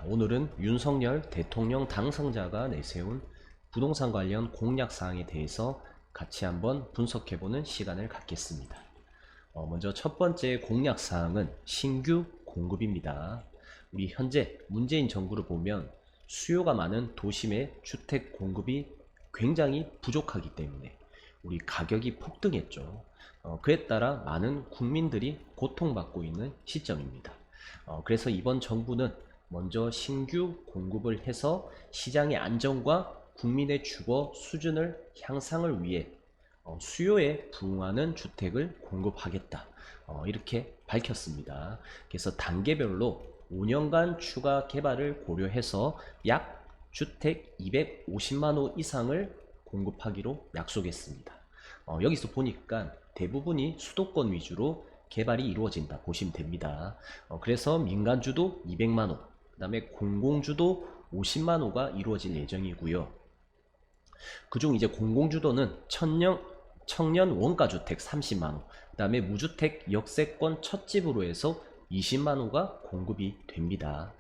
자, 오늘은 윤석열 대통령 당선자가 내세운 부동산 관련 공약사항에 대해서 같이 한번 분석해보는 시간을 갖겠습니다. 먼저 첫 번째 공약사항은 신규 공급입니다. 우리 현재 문재인 정부를 보면 수요가 많은 도심의 주택 공급이 굉장히 부족하기 때문에 우리 가격이 폭등했죠. 그에 따라 많은 국민들이 고통받고 있는 시점입니다. 그래서 이번 정부는 먼저 신규 공급을 해서 시장의 안정과 국민의 주거 수준을 향상을 위해 수요에 부응하는 주택을 공급하겠다, 이렇게 밝혔습니다. 그래서 단계별로 5년간 추가 개발을 고려해서 약 주택 250만호 이상을 공급하기로 약속했습니다. 여기서 보니까 대부분이 수도권 위주로 개발이 이루어진다 보시면 됩니다. 그래서 민간주도 200만호, 그 다음에 공공주도 50만호가 이루어질 예정이고요. 그중 이제 공공주도는 청년 원가주택 30만호, 그 다음에 무주택 역세권 첫집으로 해서 20만호가 공급이 됩니다.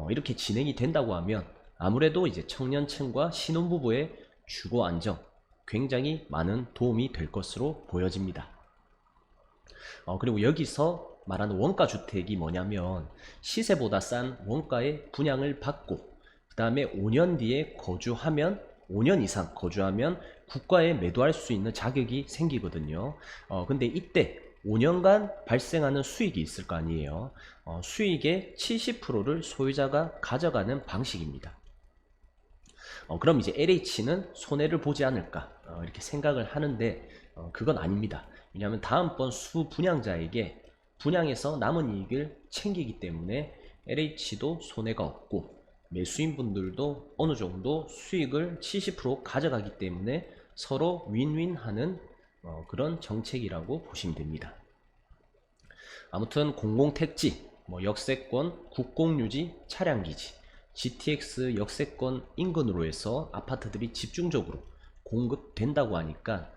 이렇게 진행이 된다고 하면 아무래도 이제 청년층과 신혼부부의 주거 안정 굉장히 많은 도움이 될 것으로 보여집니다. 그리고 여기서 말하는 원가주택이 뭐냐면 시세보다 싼 원가의 분양을 받고 그 다음에 5년 뒤에 5년 이상 거주하면 국가에 매도할 수 있는 자격이 생기거든요. 근데 이때 5년간 발생하는 수익이 있을 거 아니에요. 수익의 70%를 소유자가 가져가는 방식입니다. 그럼 이제 LH는 손해를 보지 않을까, 이렇게 생각을 하는데 그건 아닙니다. 왜냐하면 다음번 수분양자에게 분양해서 남은 이익을 챙기기 때문에 LH도 손해가 없고 매수인분들도 어느 정도 수익을 70% 가져가기 때문에 서로 윈윈하는 그런 정책이라고 보시면 됩니다. 아무튼 공공택지, 역세권, 국공유지, 차량기지, GTX 역세권 인근으로 해서 아파트들이 집중적으로 공급된다고 하니까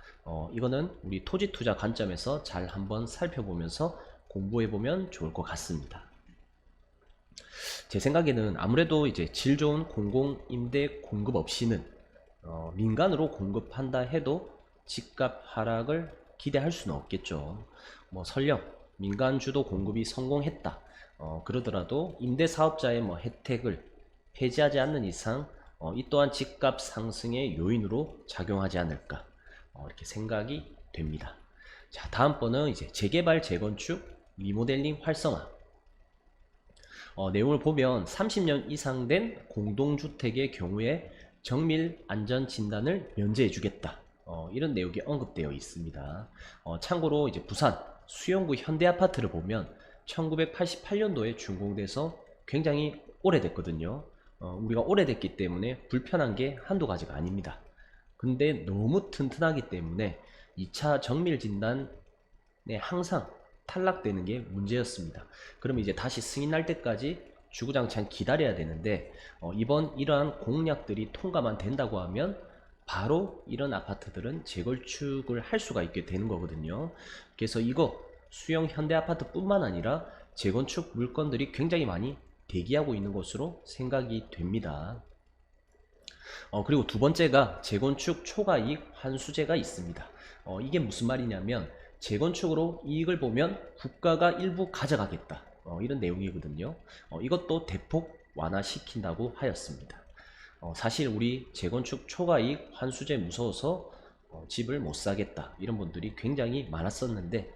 이거는 우리 토지투자 관점에서 잘 한번 살펴보면서 공부해보면 좋을 것 같습니다. 제 생각에는 아무래도 이제 질 좋은 공공임대 공급 없이는 민간으로 공급한다 해도 집값 하락을 기대할 수는 없겠죠. 설령 민간 주도 공급이 성공했다 그러더라도 임대사업자의 혜택을 폐지하지 않는 이상 이 또한 집값 상승의 요인으로 작용하지 않을까, 이렇게 생각이 됩니다. 자, 다음번은 이제 재개발, 재건축, 리모델링 활성화. 내용을 보면 30년 이상 된 공동주택의 경우에 정밀 안전 진단을 면제해 주겠다, 이런 내용이 언급되어 있습니다. 참고로 이제 부산 수영구 현대아파트를 보면 1988년도에 준공돼서 굉장히 오래됐거든요. 우리가 오래됐기 때문에 불편한 게 한두 가지가 아닙니다. 근데 너무 튼튼하기 때문에 2차 정밀 진단에 항상 탈락되는 게 문제였습니다. 그럼 이제 다시 승인날 때까지 주구장창 기다려야 되는데 이번 이러한 공약들이 통과만 된다고 하면 바로 이런 아파트들은 재건축을 할 수가 있게 되는 거거든요. 그래서 이거 수영 현대아파트 뿐만 아니라 재건축 물건들이 굉장히 많이 대기하고 있는 것으로 생각이 됩니다. 그리고 두 번째가 재건축 초과이익 환수제가 있습니다. 이게 무슨 말이냐면 재건축으로 이익을 보면 국가가 일부 가져가겠다, 이런 내용이거든요. 이것도 대폭 완화시킨다고 하였습니다. 사실 우리 재건축 초과이익 환수제 무서워서 집을 못 사겠다 이런 분들이 굉장히 많았었는데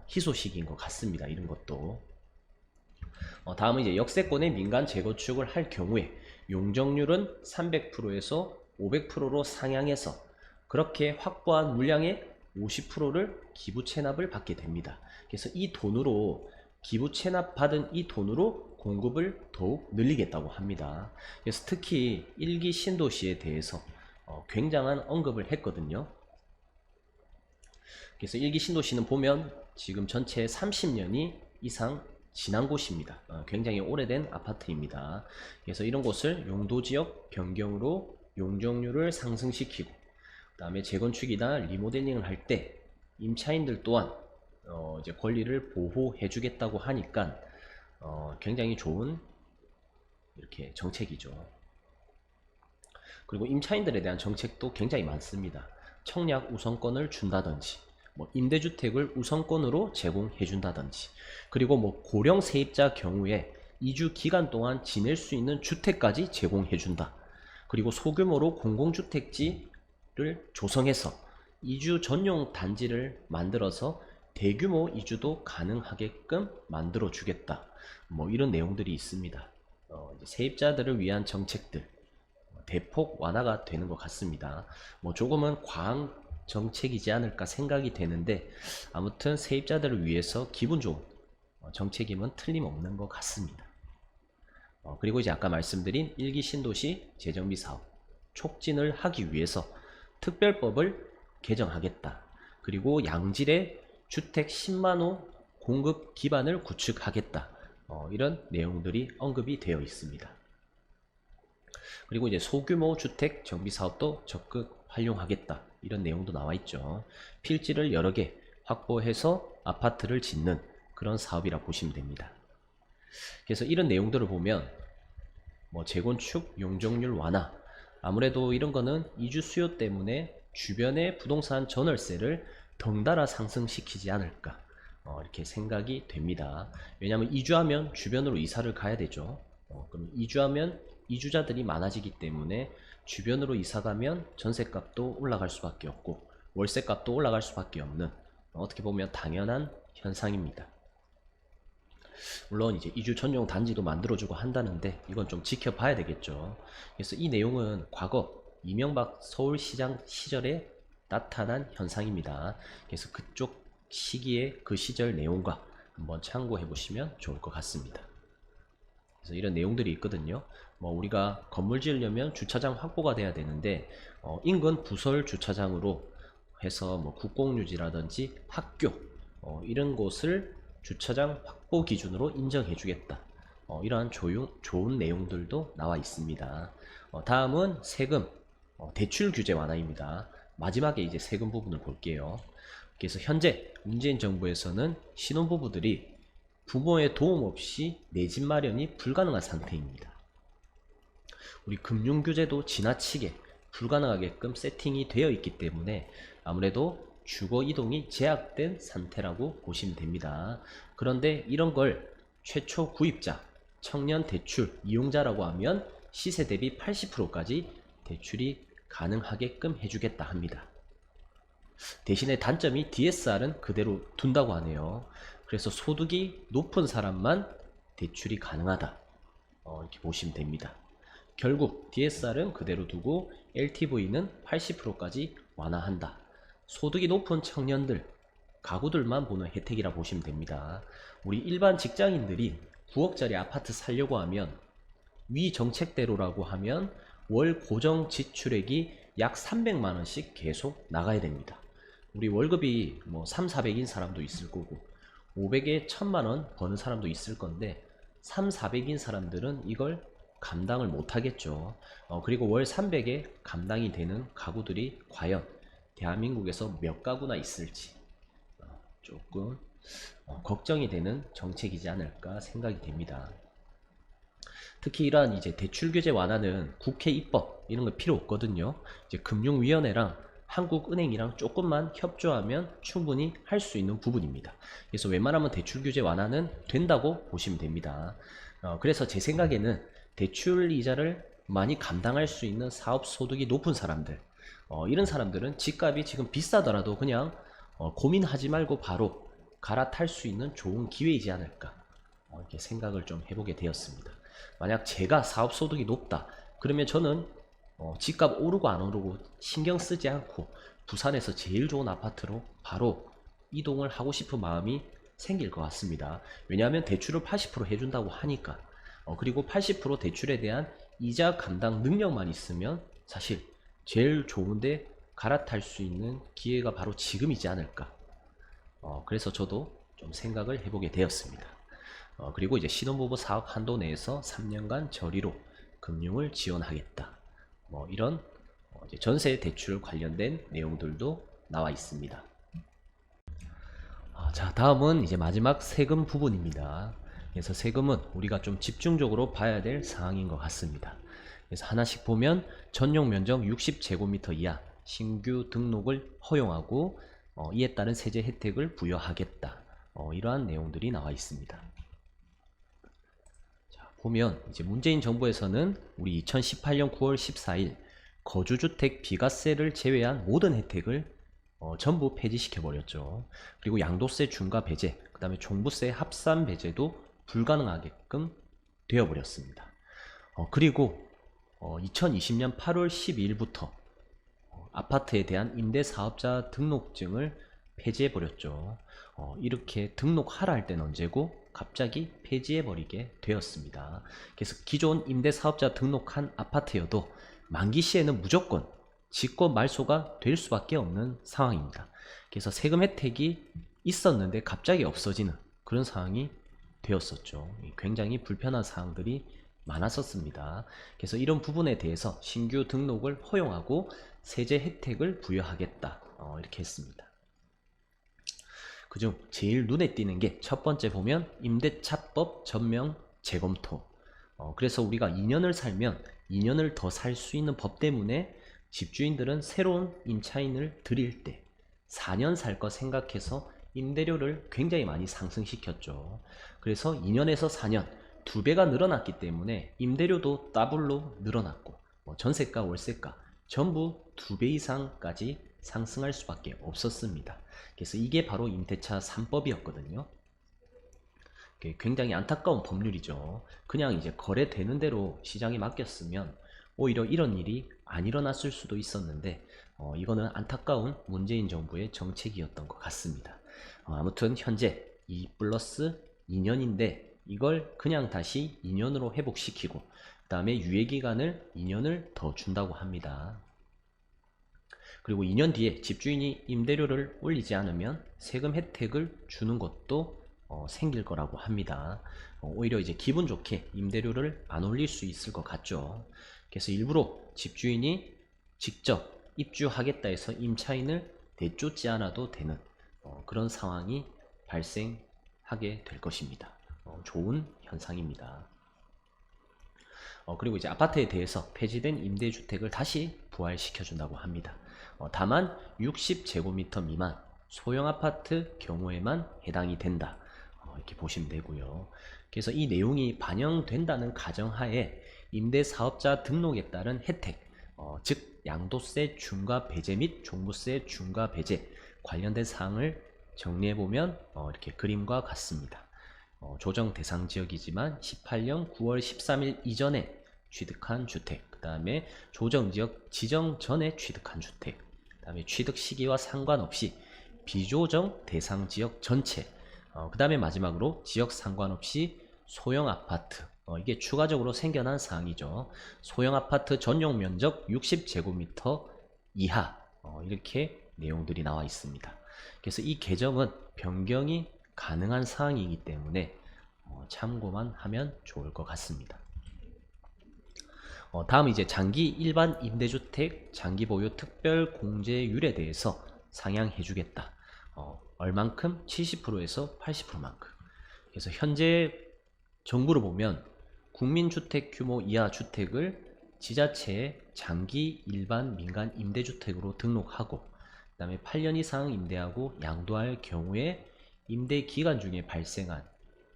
희소식인 것 같습니다. 이런 것도. 다음은 이제 역세권의 민간 재건축을 할 경우에 용적률은 300%에서 500%로 상향해서 그렇게 확보한 물량의 50%를 기부 체납을 받게 됩니다. 그래서 이 돈으로 기부 체납 받은 이 돈으로 공급을 더욱 늘리겠다고 합니다. 그래서 특히 1기 신도시에 대해서 굉장한 언급을 했거든요. 그래서 1기 신도시는 보면 지금 전체 30년이 이상 지난 곳입니다. 굉장히 오래된 아파트입니다. 그래서 이런 곳을 용도지역 변경으로 용적률을 상승시키고 그 다음에 재건축이나 리모델링을 할 때 임차인들 또한 이제 권리를 보호해 주겠다고 하니까 굉장히 좋은 이렇게 정책이죠. 그리고 임차인들에 대한 정책도 굉장히 많습니다. 청약 우선권을 준다든지, 임대주택을 우선권으로 제공해 준다든지, 그리고 고령 세입자 경우에 이주 기간 동안 지낼 수 있는 주택까지 제공해 준다. 그리고 소규모로 공공주택지를 조성해서 이주 전용 단지를 만들어서 대규모 이주도 가능하게끔 만들어 주겠다. 이런 내용들이 있습니다. 이제 세입자들을 위한 정책들 대폭 완화가 되는 것 같습니다. 조금은 과한 정책이지 않을까 생각이 되는데, 아무튼 세입자들을 위해서 기분 좋은 정책임은 틀림없는 것 같습니다. 그리고 이제 아까 말씀드린 일기 신도시 재정비 사업 촉진을 하기 위해서 특별법을 개정하겠다. 그리고 양질의 주택 10만호 공급 기반을 구축하겠다. 이런 내용들이 언급이 되어 있습니다. 그리고 이제 소규모 주택 정비 사업도 적극 활용하겠다. 이런 내용도 나와 있죠. 필지를 여러 개 확보해서 아파트를 짓는 그런 사업이라 보시면 됩니다. 그래서 이런 내용들을 보면 재건축 용적률 완화, 아무래도 이런 거는 이주 수요 때문에 주변의 부동산 전월세를 덩달아 상승시키지 않을까 이렇게 생각이 됩니다. 왜냐하면 이주하면 주변으로 이사를 가야 되죠. 그럼 이주하면 이주자들이 많아지기 때문에 주변으로 이사가면 전세값도 올라갈 수밖에 없고 월세값도 올라갈 수밖에 없는, 어떻게 보면 당연한 현상입니다. 물론 이제 이주 전용 단지도 만들어주고 한다는데 이건 좀 지켜봐야 되겠죠. 그래서 이 내용은 과거 이명박 서울시장 시절에 나타난 현상입니다. 그래서 그쪽 시기에 그 시절 내용과 한번 참고해 보시면 좋을 것 같습니다. 그래서 이런 내용들이 있거든요. 우리가 건물 지으려면 주차장 확보가 돼야 되는데, 인근 부설 주차장으로 해서 국공유지라든지 학교 이런 곳을 주차장 확보 기준으로 인정해 주겠다. 이러한 좋은 내용들도 나와 있습니다. 다음은 세금, 대출 규제 완화입니다. 마지막에 이제 세금 부분을 볼게요. 그래서 현재 문재인 정부에서는 신혼부부들이 부모의 도움 없이 내 집 마련이 불가능한 상태입니다. 우리 금융규제도 지나치게 불가능하게끔 세팅이 되어 있기 때문에 아무래도 주거 이동이 제약된 상태라고 보시면 됩니다. 그런데 이런 걸 최초 구입자, 청년 대출 이용자라고 하면 시세 대비 80%까지 대출이 가능하게끔 해주겠다 합니다. 대신에 단점이 DSR은 그대로 둔다고 하네요. 그래서 소득이 높은 사람만 대출이 가능하다. 이렇게 보시면 됩니다. 결국 DSR은 그대로 두고 LTV는 80%까지 완화한다. 소득이 높은 청년들, 가구들만 보는 혜택이라 보시면 됩니다. 우리 일반 직장인들이 9억짜리 아파트 살려고 하면 위 정책대로라고 하면 월 고정 지출액이 약 300만원씩 계속 나가야 됩니다. 우리 월급이 3, 400인 사람도 있을 거고 500에 1000만원 버는 사람도 있을 건데 3, 400인 사람들은 이걸 감당을 못 하겠죠. 그리고 월 300에 감당이 되는 가구들이 과연 대한민국에서 몇 가구나 있을지 조금 걱정이 되는 정책이지 않을까 생각이 됩니다. 특히 이러한 이제 대출 규제 완화는 국회 입법 이런 거 필요 없거든요. 이제 금융위원회랑 한국은행이랑 조금만 협조하면 충분히 할 수 있는 부분입니다. 그래서 웬만하면 대출 규제 완화는 된다고 보시면 됩니다. 그래서 제 생각에는 대출 이자를 많이 감당할 수 있는 사업 소득이 높은 사람들, 이런 사람들은 집값이 지금 비싸더라도 그냥 고민하지 말고 바로 갈아탈 수 있는 좋은 기회이지 않을까 이렇게 생각을 좀 해보게 되었습니다. 만약 제가 사업 소득이 높다 그러면 저는 집값 오르고 안 오르고 신경 쓰지 않고 부산에서 제일 좋은 아파트로 바로 이동을 하고 싶은 마음이 생길 것 같습니다. 왜냐하면 대출을 80% 해준다고 하니까. 그리고 80% 대출에 대한 이자 감당 능력만 있으면 사실 제일 좋은데 갈아탈 수 있는 기회가 바로 지금이지 않을까. 그래서 저도 좀 생각을 해보게 되었습니다. 그리고 이제 신혼부부 사업 한도 내에서 3년간 저리로 금융을 지원하겠다. 이런 이제 전세 대출 관련된 내용들도 나와 있습니다. 자, 다음은 이제 마지막 세금 부분입니다. 그래서 세금은 우리가 좀 집중적으로 봐야 될 사항인 것 같습니다. 그래서 하나씩 보면 전용 면적 60제곱미터 이하 신규 등록을 허용하고 이에 따른 세제 혜택을 부여하겠다. 이러한 내용들이 나와 있습니다. 자, 보면 이제 문재인 정부에서는 우리 2018년 9월 14일 거주주택 비과세를 제외한 모든 혜택을 전부 폐지시켜 버렸죠. 그리고 양도세 중과 배제, 그 다음에 종부세 합산 배제도 불가능하게끔 되어버렸습니다. 그리고 2020년 8월 12일부터 아파트에 대한 임대사업자 등록증을 폐지해버렸죠. 이렇게 등록하라 할 때는 언제고 갑자기 폐지해버리게 되었습니다. 그래서 기존 임대사업자 등록한 아파트여도 만기 시에는 무조건 직권 말소가 될 수밖에 없는 상황입니다. 그래서 세금 혜택이 있었는데 갑자기 없어지는 그런 상황이 되었었죠. 굉장히 불편한 사항들이 많았었습니다. 그래서 이런 부분에 대해서 신규 등록을 허용하고 세제 혜택을 부여하겠다. 이렇게 했습니다. 그중 제일 눈에 띄는 게 첫 번째 보면 임대차법 전면 재검토. 그래서 우리가 2년을 살면 2년을 더 살 수 있는 법 때문에 집주인들은 새로운 임차인을 들일 때 4년 살 거 생각해서 임대료를 굉장히 많이 상승시켰죠. 그래서 2년에서 4년 2배가 늘어났기 때문에 임대료도 더블로 늘어났고 전세가 월세가 전부 2배 이상까지 상승할 수밖에 없었습니다. 그래서 이게 바로 임대차 3법이었거든요. 굉장히 안타까운 법률이죠. 그냥 이제 거래되는 대로 시장에 맡겼으면 오히려 이런 일이 안 일어났을 수도 있었는데 이거는 안타까운 문재인 정부의 정책이었던 것 같습니다. 아무튼 현재 2 플러스 2년인데 이걸 그냥 다시 2년으로 회복시키고 그 다음에 유예기간을 2년을 더 준다고 합니다. 그리고 2년 뒤에 집주인이 임대료를 올리지 않으면 세금 혜택을 주는 것도 생길 거라고 합니다. 오히려 이제 기분 좋게 임대료를 안 올릴 수 있을 것 같죠. 그래서 일부러 집주인이 직접 입주하겠다 해서 임차인을 내쫓지 않아도 되는 그런 상황이 발생하게 될 것입니다. 좋은 현상입니다. 그리고 이제 아파트에 대해서 폐지된 임대주택을 다시 부활시켜 준다고 합니다. 다만 60제곱미터 미만 소형 아파트 경우에만 해당이 된다. 이렇게 보시면 되고요. 그래서 이 내용이 반영된다는 가정하에 임대사업자 등록에 따른 혜택, 즉 양도세 중과 배제 및 종부세 중과 배제 관련된 사항을 정리해보면 이렇게 그림과 같습니다. 조정 대상 지역이지만 18년 9월 13일 이전에 취득한 주택, 그 다음에 조정지역 지정 전에 취득한 주택, 그 다음에 취득 시기와 상관없이 비조정 대상 지역 전체, 그 다음에 마지막으로 지역 상관없이 소형 아파트, 이게 추가적으로 생겨난 사항이죠. 소형 아파트 전용 면적 60제곱미터 이하, 이렇게 내용들이 나와 있습니다. 그래서 이 개정은 변경이 가능한 사항이기 때문에 참고만 하면 좋을 것 같습니다. 다음 이제 장기 일반 임대주택 장기 보유 특별 공제율에 대해서 상향해 주겠다. 얼만큼? 70%에서 80%만큼. 그래서 현재 정부를 보면 국민주택 규모 이하 주택을 지자체에 장기 일반 민간 임대주택으로 등록하고 그 다음에 8년 이상 임대하고 양도할 경우에 임대 기간 중에 발생한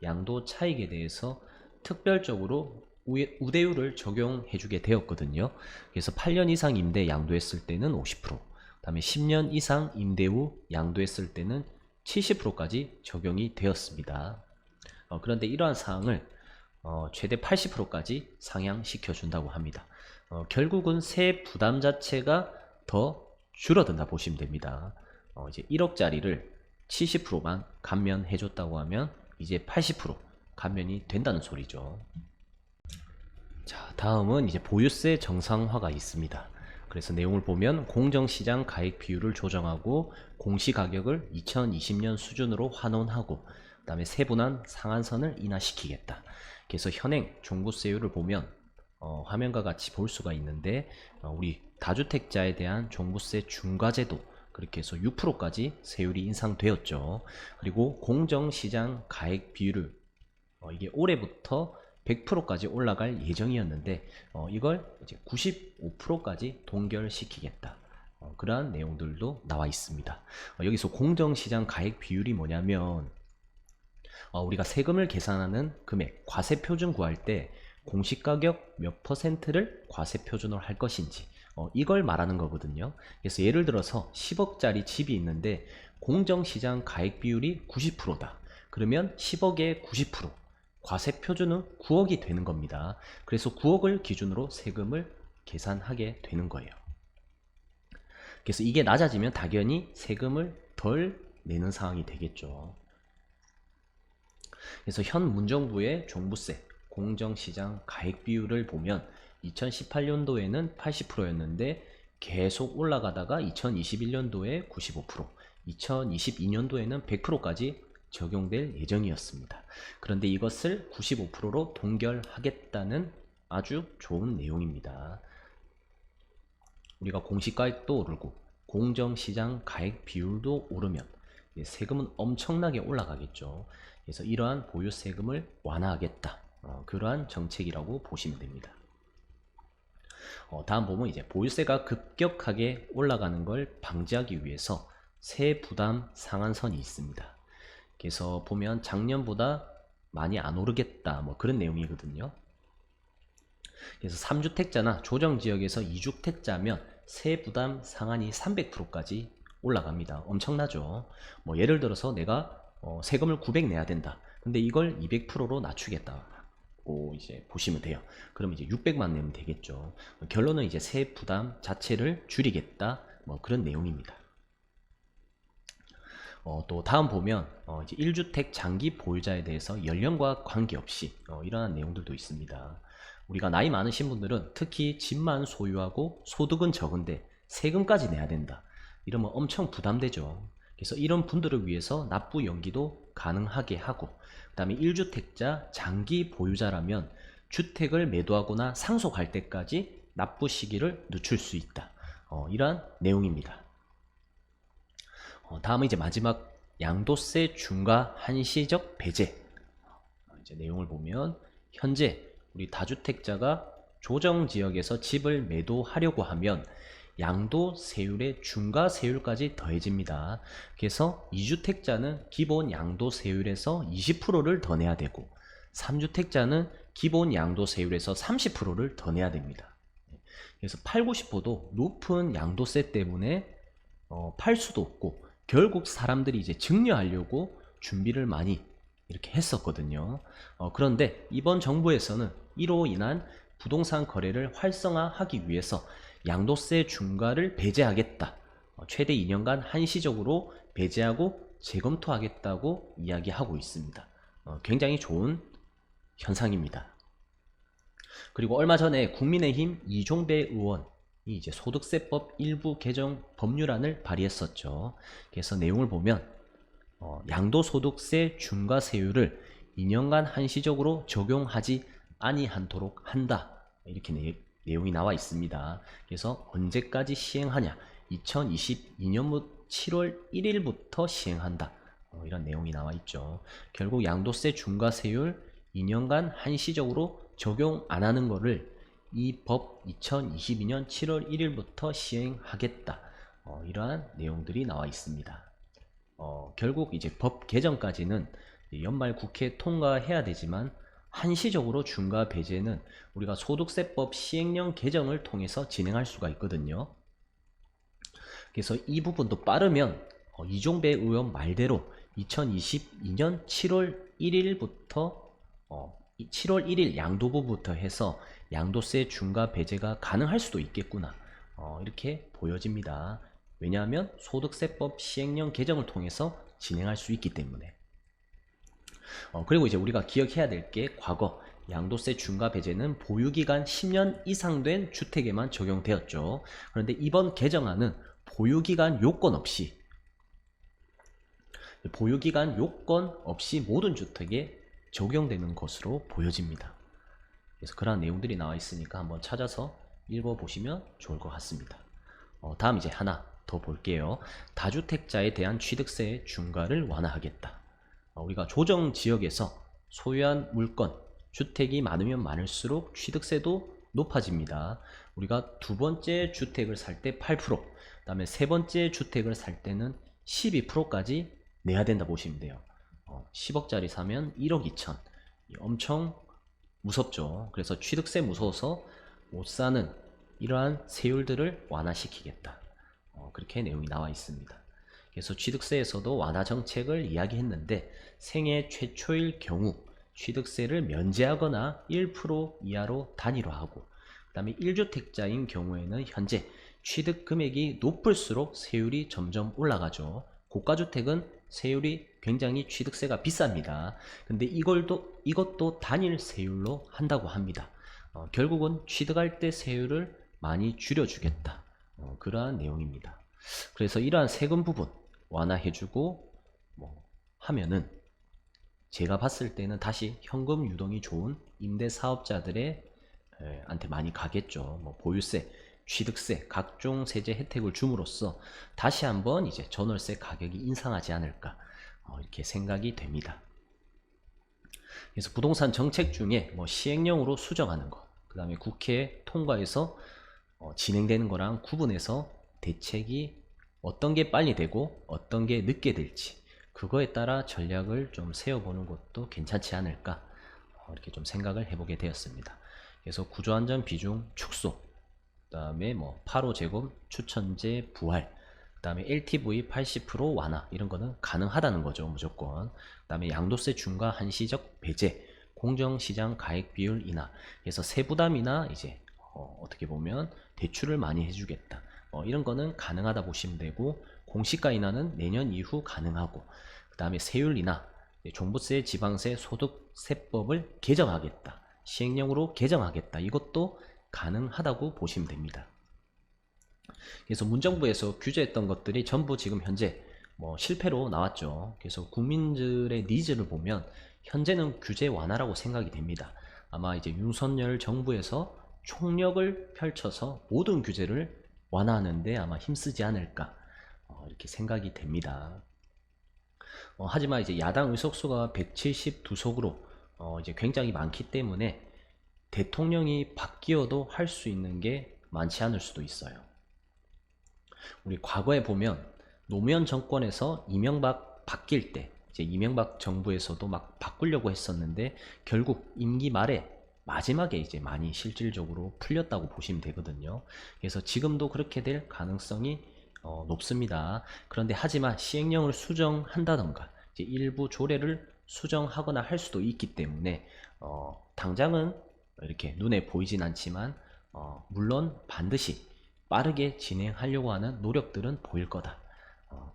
양도 차익에 대해서 특별적으로 우대율을 적용해 주게 되었거든요. 그래서 8년 이상 임대 양도했을 때는 50%, 그 다음에 10년 이상 임대 후 양도했을 때는 70%까지 적용이 되었습니다. 그런데 이러한 사항을 최대 80%까지 상향시켜 준다고 합니다. 결국은 세 부담 자체가 더 줄어든다 보시면 됩니다. 이제 1억짜리를 70%만 감면해 줬다고 하면 이제 80% 감면이 된다는 소리죠. 자, 다음은 이제 보유세 정상화가 있습니다. 그래서 내용을 보면 공정시장 가액 비율을 조정하고 공시가격을 2020년 수준으로 환원하고 그 다음에 세분한 상한선을 인하시키겠다. 그래서 현행 종부세율을 보면 화면과 같이 볼 수가 있는데 우리 다주택자에 대한 종부세 중과제도 그렇게 해서 6%까지 세율이 인상되었죠. 그리고 공정시장 가액 비율을 이게 올해부터 100%까지 올라갈 예정이었는데 이걸 이제 95%까지 동결시키겠다. 그러한 내용들도 나와 있습니다. 여기서 공정시장 가액 비율이 뭐냐면 우리가 세금을 계산하는 금액, 과세표준 구할 때 공시가격 몇 %를 과세표준으로 할 것인지 이걸 말하는 거거든요. 그래서 예를 들어서 10억짜리 집이 있는데 공정시장 가액 비율이 90%다. 그러면 10억의 90%, 과세표준은 9억이 되는 겁니다. 그래서 9억을 기준으로 세금을 계산하게 되는 거예요. 그래서 이게 낮아지면 당연히 세금을 덜 내는 상황이 되겠죠. 그래서 현 문정부의 종부세, 공정시장 가액 비율을 보면 2018년도에는 80%였는데 계속 올라가다가 2021년도에 95%, 2022년도에는 100%까지 적용될 예정이었습니다. 그런데 이것을 95%로 동결하겠다는 아주 좋은 내용입니다. 우리가 공시가액도 오르고 공정시장 가액 비율도 오르면 세금은 엄청나게 올라가겠죠. 그래서 이러한 보유세금을 완화하겠다. 그러한 정책이라고 보시면 됩니다. 다음 보면 이제 보유세가 급격하게 올라가는 걸 방지하기 위해서 세부담 상한선이 있습니다. 그래서 보면 작년보다 많이 안 오르겠다 뭐 그런 내용이거든요. 그래서 3주택자나 조정지역에서 2주택자면 세부담 상한이 300%까지 올라갑니다. 엄청나죠. 뭐 예를 들어서 내가 세금을 900 내야 된다. 근데 이걸 200%로 낮추겠다고 이제 보시면 돼요. 그럼 이제 600만 내면 되겠죠. 결론은 이제 세 부담 자체를 줄이겠다. 뭐 그런 내용입니다. 또 다음 보면 이제 1주택 장기 보유자에 대해서 연령과 관계없이 이러한 내용들도 있습니다. 우리가 나이 많으신 분들은 특히 집만 소유하고 소득은 적은데 세금까지 내야 된다. 이러면 엄청 부담되죠. 그래서 이런 분들을 위해서 납부 연기도 가능하게 하고, 그 다음에 1주택자 장기 보유자라면 주택을 매도하거나 상속할 때까지 납부 시기를 늦출 수 있다. 이러한 내용입니다. 다음은 이제 마지막 양도세 중과 한시적 배제. 이제 내용을 보면 현재 우리 다주택자가 조정지역에서 집을 매도하려고 하면 양도세율의 중과세율까지 더해집니다. 그래서 2주택자는 기본 양도세율에서 20%를 더 내야 되고 3주택자는 기본 양도세율에서 30%를 더 내야 됩니다. 그래서 팔고 싶어도 높은 양도세 때문에 팔 수도 없고 결국 사람들이 이제 증여하려고 준비를 많이 이렇게 했었거든요. 그런데 이번 정부에서는 이로 인한 부동산 거래를 활성화하기 위해서 양도세 중과를 배제하겠다. 최대 2년간 한시적으로 배제하고 재검토하겠다고 이야기하고 있습니다. 굉장히 좋은 현상입니다. 그리고 얼마 전에 국민의힘 이종배 의원이 이제 소득세법 일부 개정 법률안을 발의했었죠. 그래서 내용을 보면 양도소득세 중과세율을 2년간 한시적으로 적용하지 아니하도록 한다. 이렇게 내용이 나와 있습니다. 그래서 언제까지 시행하냐? 2022년 7월 1일부터 시행한다. 이런 내용이 나와 있죠. 결국 양도세 중과세율 2년간 한시적으로 적용 안 하는 거를 이 법 2022년 7월 1일부터 시행하겠다. 이러한 내용들이 나와 있습니다. 결국 이제 법 개정까지는 연말 국회 통과해야 되지만 한시적으로 중과 배제는 우리가 소득세법 시행령 개정을 통해서 진행할 수가 있거든요. 그래서 이 부분도 빠르면 이종배 의원 말대로 2022년 7월 1일부터 7월 1일 양도부부터 해서 양도세 중과 배제가 가능할 수도 있겠구나. 이렇게 보여집니다. 왜냐하면 소득세법 시행령 개정을 통해서 진행할 수 있기 때문에. 그리고 이제 우리가 기억해야 될 게 과거 양도세 중과 배제는 보유기간 10년 이상 된 주택에만 적용되었죠. 그런데 이번 개정안은 보유기간 요건 없이 모든 주택에 적용되는 것으로 보여집니다. 그래서 그러한 내용들이 나와 있으니까 한번 찾아서 읽어보시면 좋을 것 같습니다. 다음 이제 하나 더 볼게요. 다주택자에 대한 취득세 중과를 완화하겠다. 우리가 조정지역에서 소유한 물건, 주택이 많으면 많을수록 취득세도 높아집니다. 우리가 두 번째 주택을 살 때 8%, 그 다음에 세 번째 주택을 살 때는 12%까지 내야 된다 보시면 돼요. 10억짜리 사면 1억 2천. 엄청 무섭죠. 그래서 취득세 무서워서 못 사는 이러한 세율들을 완화시키겠다. 그렇게 내용이 나와 있습니다. 그래서 취득세에서도 완화 정책을 이야기했는데 생애 최초일 경우 취득세를 면제하거나 1% 이하로 단일화하고, 그 다음에 1주택자인 경우에는 현재 취득 금액이 높을수록 세율이 점점 올라가죠. 고가주택은 세율이 굉장히 취득세가 비쌉니다. 근데 이것도 단일 세율로 한다고 합니다. 결국은 취득할 때 세율을 많이 줄여주겠다. 그러한 내용입니다. 그래서 이러한 세금 부분 완화해주고 하면은 제가 봤을 때는 다시 현금 유동이 좋은 임대사업자들의 한테 많이 가겠죠. 보유세, 취득세, 각종 세제 혜택을 줌으로써 다시 한번 이제 전월세 가격이 인상하지 않을까, 이렇게 생각이 됩니다. 그래서 부동산 정책 중에 시행령으로 수정하는 거, 그 다음에 국회 통과해서 진행되는 거랑 구분해서 대책이 어떤 게 빨리 되고 어떤 게 늦게 될지, 그거에 따라 전략을 좀 세워보는 것도 괜찮지 않을까, 이렇게 좀 생각을 해보게 되었습니다. 그래서 구조안전 비중 축소, 그 다음에 8호 추천제 부활, 그 다음에 LTV 80% 완화, 이런 거는 가능하다는 거죠, 무조건. 그 다음에 양도세 중과 한시적 배제, 공정시장 가액 비율 인하, 그래서 세부담이나 이제 어떻게 보면 대출을 많이 해주겠다, 이런 거는 가능하다 보시면 되고, 공시가 인하는 내년 이후 가능하고, 그 다음에 세율 인하, 종부세, 지방세, 소득세법을 개정하겠다, 시행령으로 개정하겠다, 이것도 가능하다고 보시면 됩니다. 그래서 문정부에서 규제했던 것들이 전부 지금 현재 실패로 나왔죠. 그래서 국민들의 니즈를 보면 현재는 규제 완화라고 생각이 됩니다. 아마 이제 윤석열 정부에서 총력을 펼쳐서 모든 규제를 완화하는데 아마 힘쓰지 않을까, 이렇게 생각이 됩니다. 하지만 이제 야당 의석수가 172석으로 이제 굉장히 많기 때문에 대통령이 바뀌어도 할 수 있는 게 많지 않을 수도 있어요. 우리 과거에 보면 노무현 정권에서 이명박 바뀔 때 이제 이명박 정부에서도 막 바꾸려고 했었는데 결국 임기 말에 마지막에 이제 많이 실질적으로 풀렸다고 보시면 되거든요. 그래서 지금도 그렇게 될 가능성이 높습니다. 그런데 하지만 시행령을 수정한다던가 이제 일부 조례를 수정하거나 할 수도 있기 때문에 당장은 이렇게 눈에 보이진 않지만 물론 반드시 빠르게 진행하려고 하는 노력들은 보일 거다,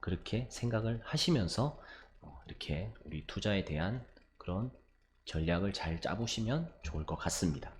그렇게 생각을 하시면서 이렇게 우리 투자에 대한 그런 전략을 잘 짜보시면 좋을 것 같습니다.